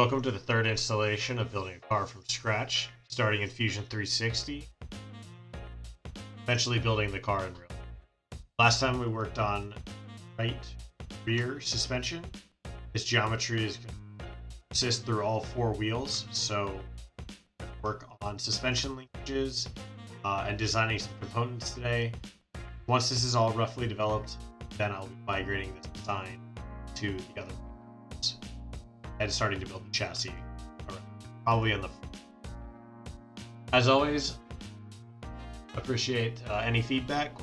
Welcome to the third installation of building a car from scratch, starting in Fusion 360, eventually building the car in real life. Last time we worked on right rear suspension. This geometry is going to persist through all four wheels, so work on suspension linkages and designing some components today. Once this is all roughly developed, then I'll be migrating this design to the other wheels and starting to build the chassis around, probably on the front. As always, appreciate any feedback.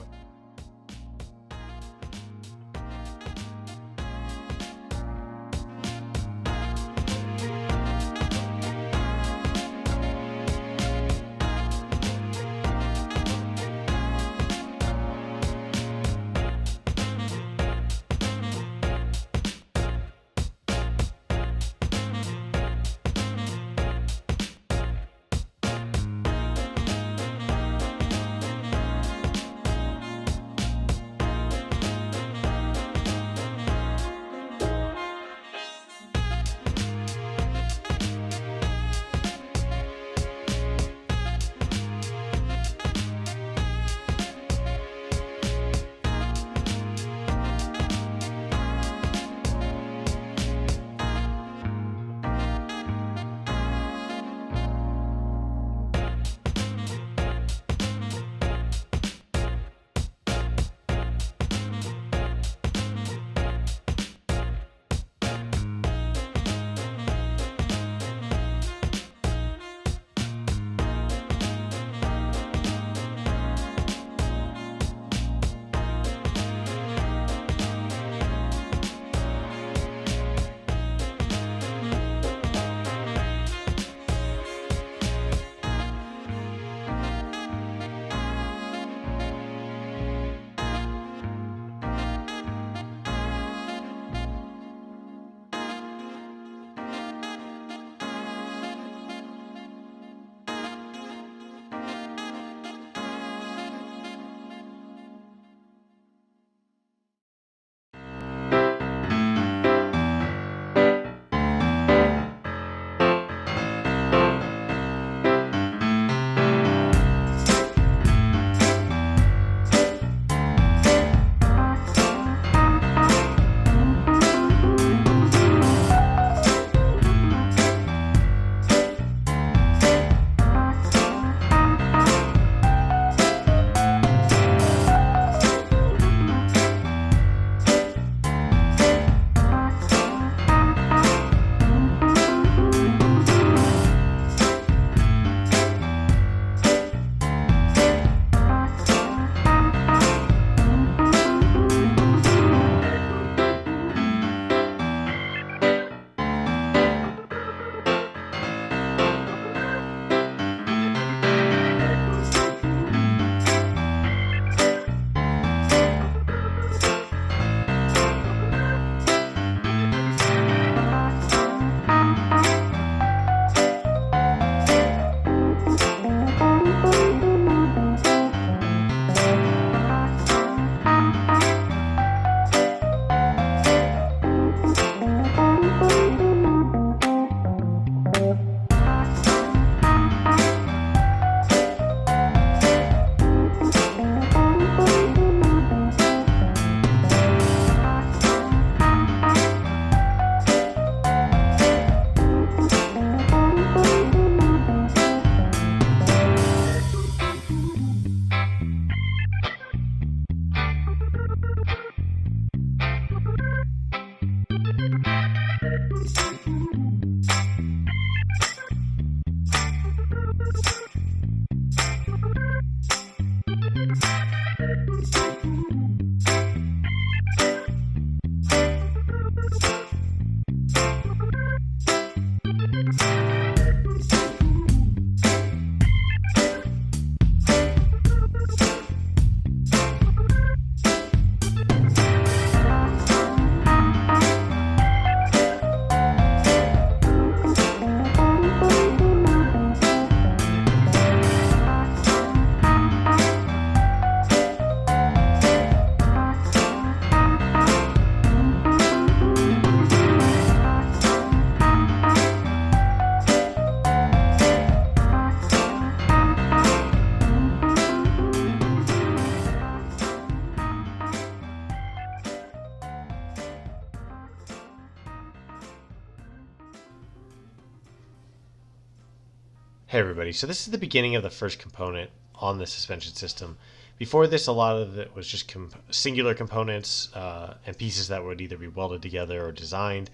Hey everybody, so this is the beginning of the first component on the suspension system. Before this, a lot of it was just singular components and pieces that would either be welded together or designed.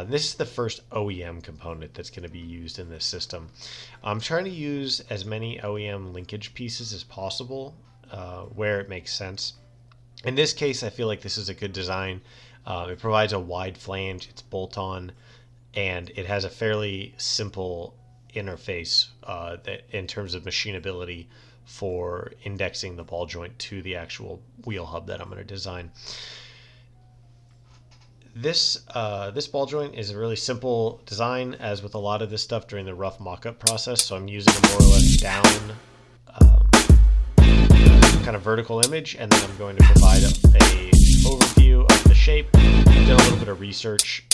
This is the first OEM component that's going to be used in this system. I'm trying to use as many OEM linkage pieces as possible where it makes sense. In this case, I feel like this is a good design. It provides a wide flange, it's bolt-on, and it has a fairly simple interface in terms of machinability for indexing the ball joint to the actual wheel hub that I'm going to design. This ball joint is a really simple design, as with a lot of this stuff during the rough mock-up process. So I'm using a more or less down kind of vertical image, and then I'm going to provide a overview of the shape. I've done a little bit of research.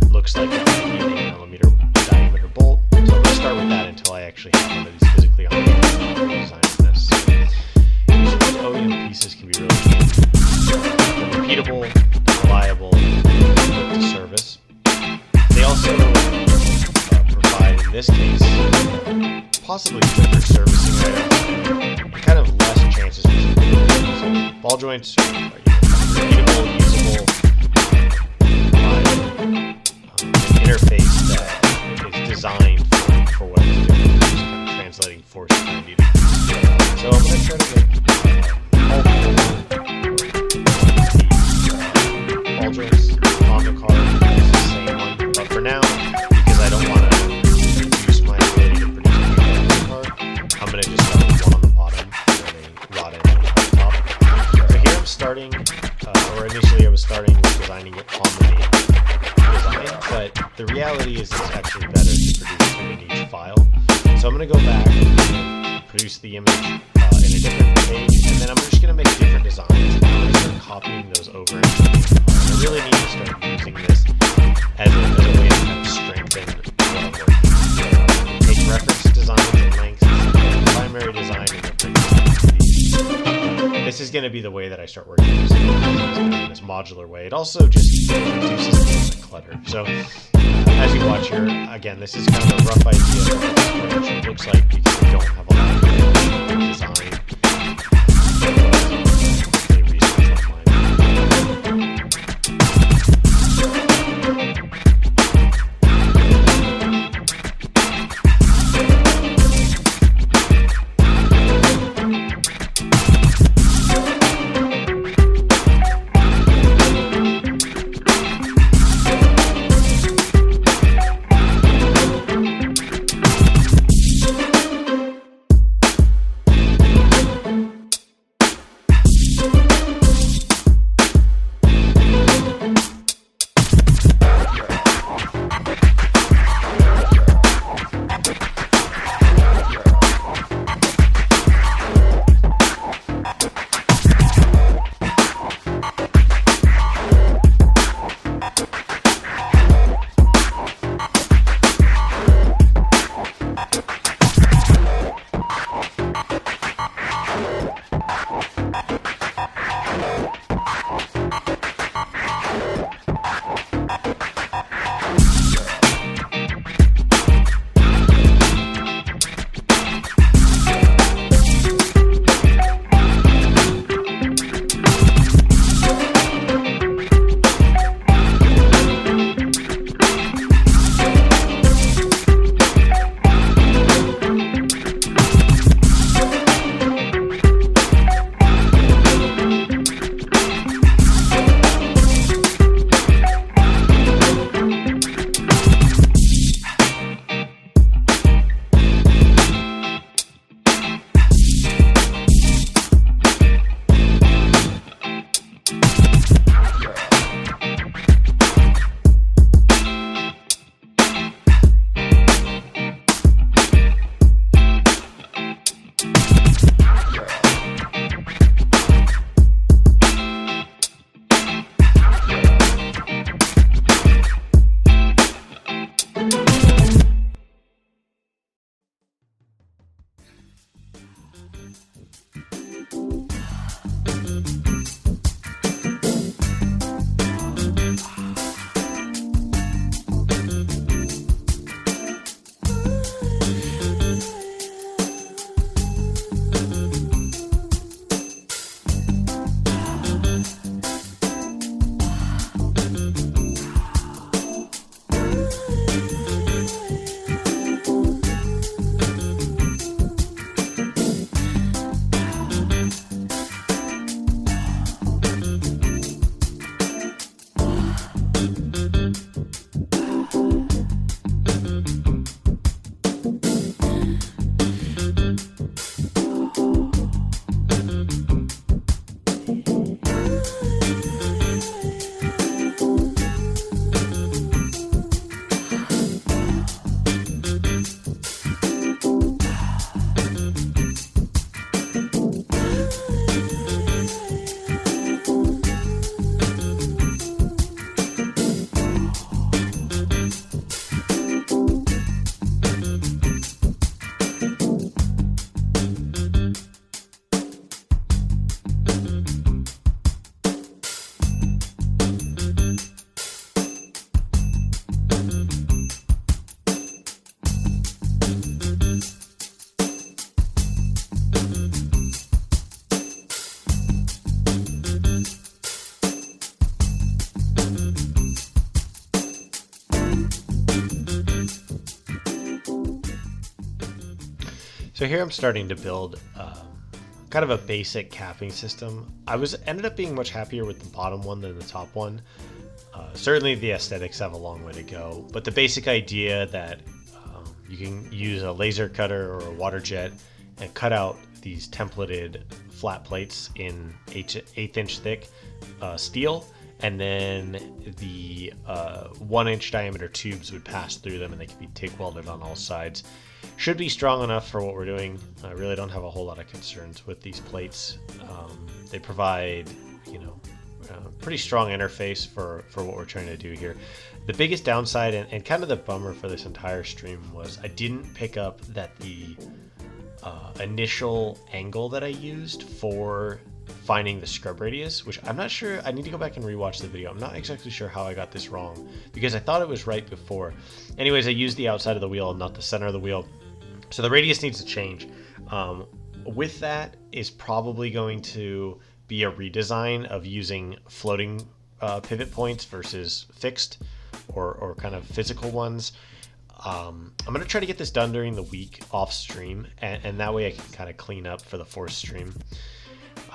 Looks like that might be an 8mm diameter bolt. So I'm going to start with that until I actually have one of these physically on the design of this. These OEM pieces can be really repeatable, reliable, to service. They also provide, in this case, possibly quicker servicing items and kind of less chances of using. So ball joints are repeatable, usable, interface that is designed for what it's doing, just kind of translating force 90 degrees. So I'm going to try to make all ball joints on the car use the same one. But for now, because I don't want to reduce my ability to produce anything on the car, I'm going to just start with one on the bottom and a rod end on the top. So here I'm starting, or initially I was starting with designing it on the main design, but the reality is it's actually better to produce it in each file. So I'm going to go back and produce the image in a different page, and then I'm just going to make different designs, and I'm going to start copying those over into the main file. I really need to start using this as a way to kind of strengthen what I'm working. Take reference designs and lengths, primary design, and then bring it back to these. This is going to be the way that I start working in this modular way. It also just reduces the clutter. So as you watch here, again, this is kind of a rough idea of what this branch looks like because we don't have a lot of design. So here I'm starting to build kind of a basic capping system. I ended up being much happier with the bottom one than the top one. Certainly the aesthetics have a long way to go, but the basic idea that you can use a laser cutter or a water jet and cut out these templated flat plates in 1/8 thick steel, and then the 1-inch diameter tubes would pass through them and they could be TIG welded on all sides. Should be strong enough for what we're doing. I really don't have a whole lot of concerns with these plates. They provide, pretty strong interface for what we're trying to do here. The biggest downside and kind of the bummer for this entire stream was I didn't pick up that the initial angle that I used for finding the scrub radius, which I'm not sure, I need to go back and rewatch the video. I'm not exactly sure how I got this wrong because I thought it was right before. Anyways, I used the outside of the wheel, not the center of the wheel. So the radius needs to change. With that is probably going to be a redesign of using floating pivot points versus fixed or kind of physical ones. I'm going to try to get this done during the week off stream, and that way I can kind of clean up for the fourth stream.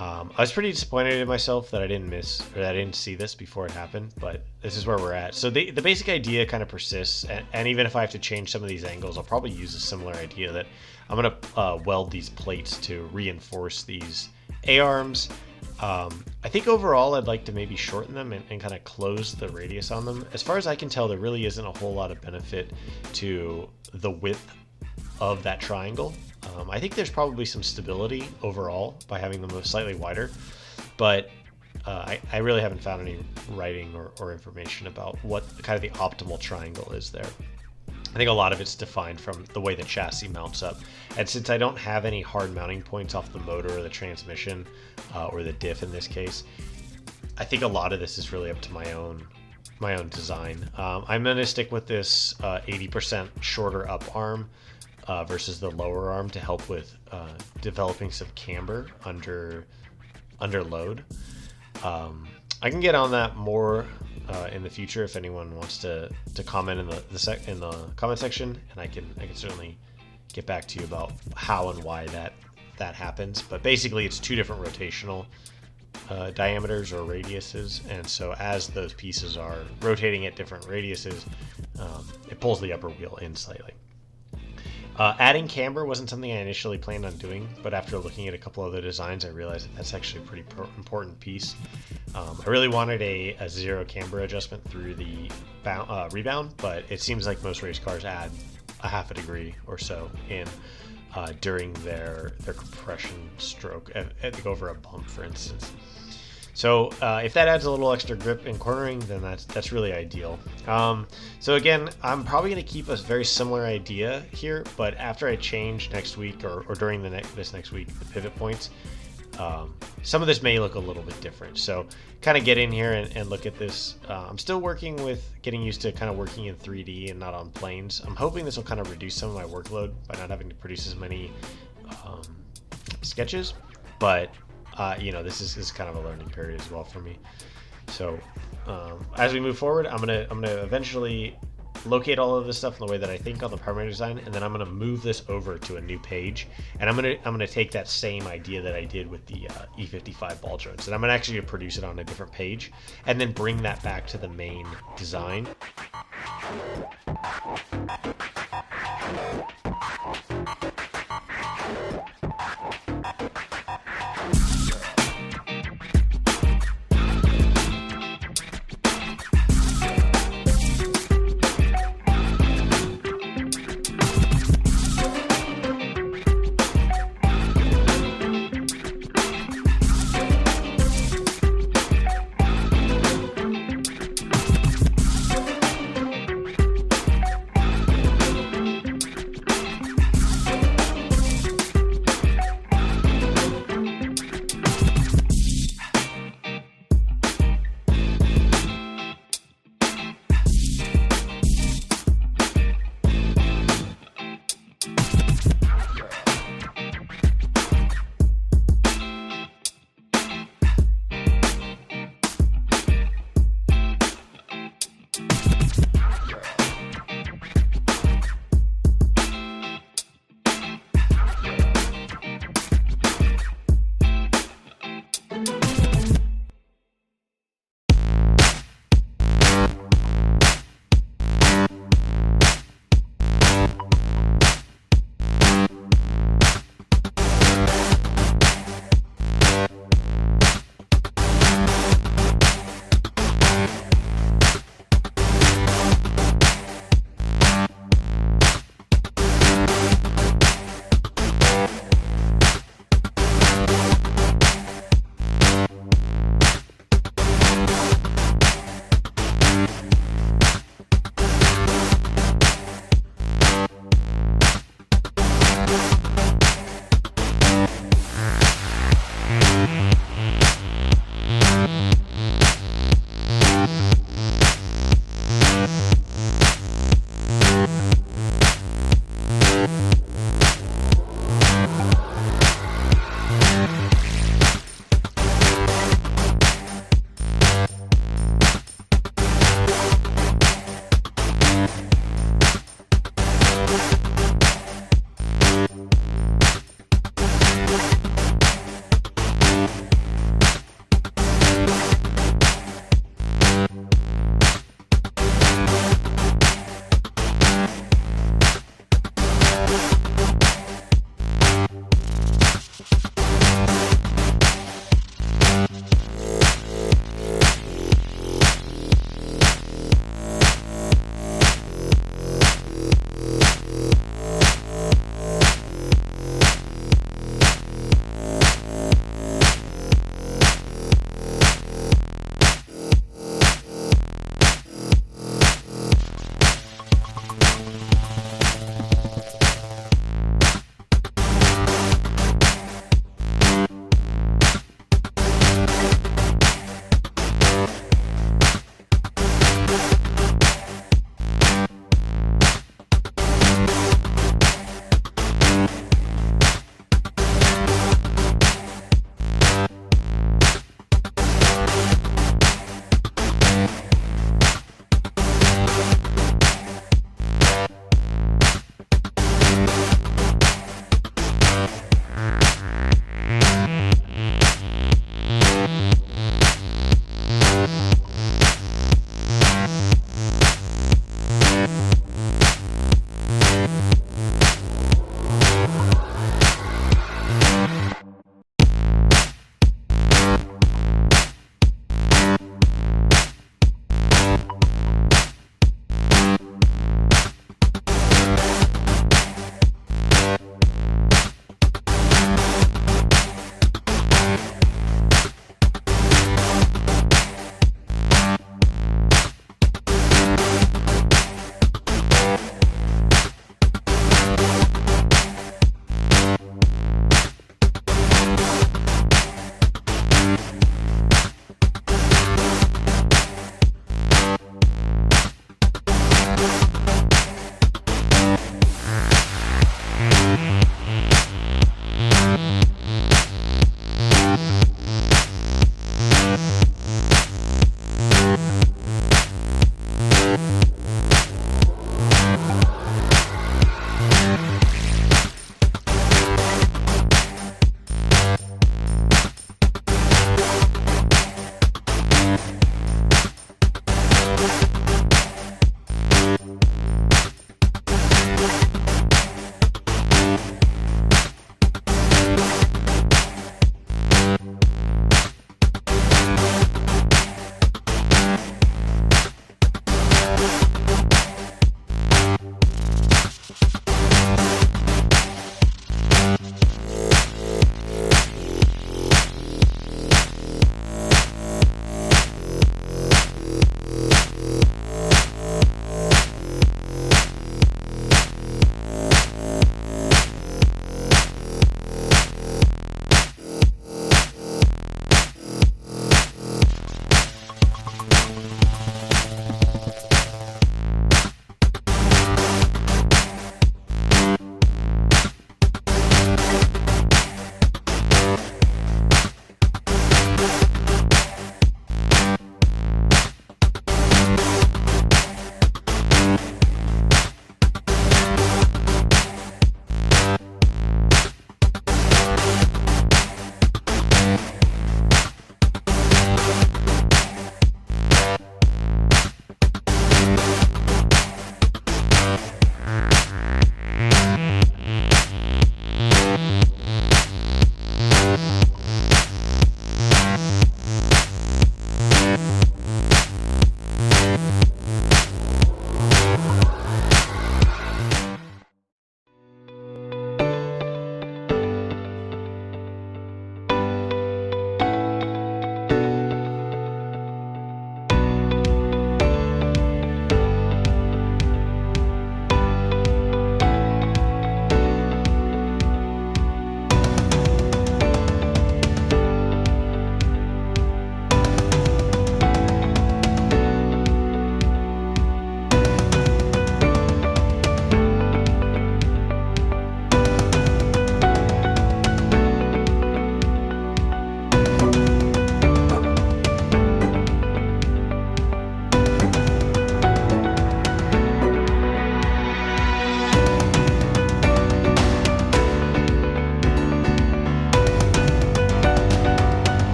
I was pretty disappointed in myself that I didn't see this before it happened, but this is where we're at. So the basic idea kind of persists, and even if I have to change some of these angles, I'll probably use a similar idea that I'm going to weld these plates to reinforce these A-arms. I think overall I'd like to maybe shorten them and kind of close the radius on them. As far as I can tell, there really isn't a whole lot of benefit to the width of that triangle. I think there's probably some stability overall by having them slightly wider, but I really haven't found any writing or information about what kind of the optimal triangle is there. I think a lot of it's defined from the way the chassis mounts up, and since I don't have any hard mounting points off the motor or the transmission or the diff in this case, I think a lot of this is really up to my own design. I'm going to stick with this 80% shorter up arm versus the lower arm to help with developing some camber under load. I can get on that more in the future if anyone wants to comment in the comment section, and I can certainly get back to you about how and why that happens. But basically, it's two different rotational diameters or radiuses, and so as those pieces are rotating at different radiuses, it pulls the upper wheel in slightly. Adding camber wasn't something I initially planned on doing, but after looking at a couple other designs, I realized that's actually a pretty important piece. I really wanted a zero camber adjustment through the rebound, but it seems like most race cars add a half a degree or so in during their compression stroke, over a bump, for instance. So if that adds a little extra grip and cornering, then that's really ideal. So again, I'm probably going to keep a very similar idea here, but after I change next week or during this next week, the pivot points, some of this may look a little bit different. So kind of get in here and look at this. I'm still working with getting used to kind of working in 3D and not on planes. I'm hoping this will kind of reduce some of my workload by not having to produce as many sketches, but this is kind of a learning period as well for me. So as we move forward, I'm gonna eventually locate all of this stuff in the way that I think on the primary design, and then I'm gonna move this over to a new page, and I'm gonna take that same idea that I did with the E55 ball joints, and I'm gonna actually produce it on a different page, and then bring that back to the main design.